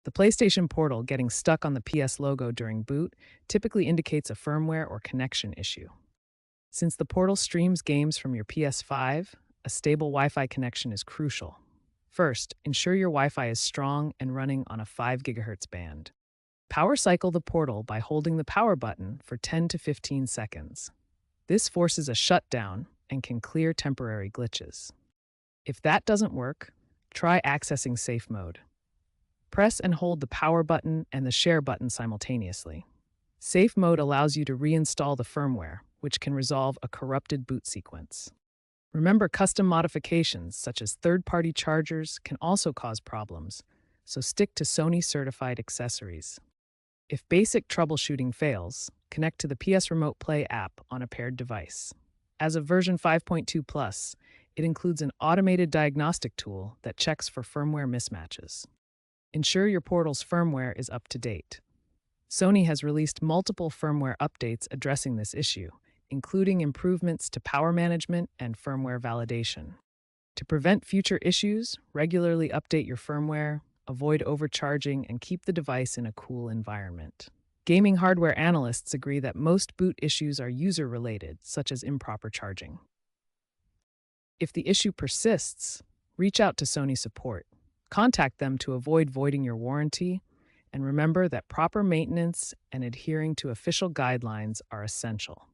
The PlayStation Portal getting stuck on the PS logo during boot typically indicates a firmware or connection issue. Since the Portal streams games from your PS5, a stable Wi Fi connection is crucial. First, ensure your Wi Fi is strong and running on a 5 GHz band. Power cycle the Portal by holding the power button for 10 to 15 seconds. This forces a shutdown and can clear temporary glitches. If that doesn't work, try accessing safe mode. Press and hold the power button and the share button simultaneously. Safe mode allows you to reinstall the firmware, which can resolve a corrupted boot sequence. Remember, custom modifications, such as third-party chargers, can also cause problems, so stick to Sony-certified accessories. If basic troubleshooting fails, connect to the PS Remote Play app on a paired device. As of version 5.2 Plus, it includes an automated diagnostic tool that checks for firmware mismatches. Ensure your Portal's firmware is up to date. Sony has released multiple firmware updates addressing this issue, including improvements to power management and firmware validation. To prevent future issues, regularly update your firmware, avoid overcharging, and keep the device in a cool environment. Gaming hardware analysts agree that most boot issues are user-related, such as improper charging. If the issue persists, reach out to Sony support. Contact them to avoid voiding your warranty, and remember that proper maintenance and adhering to official guidelines are essential.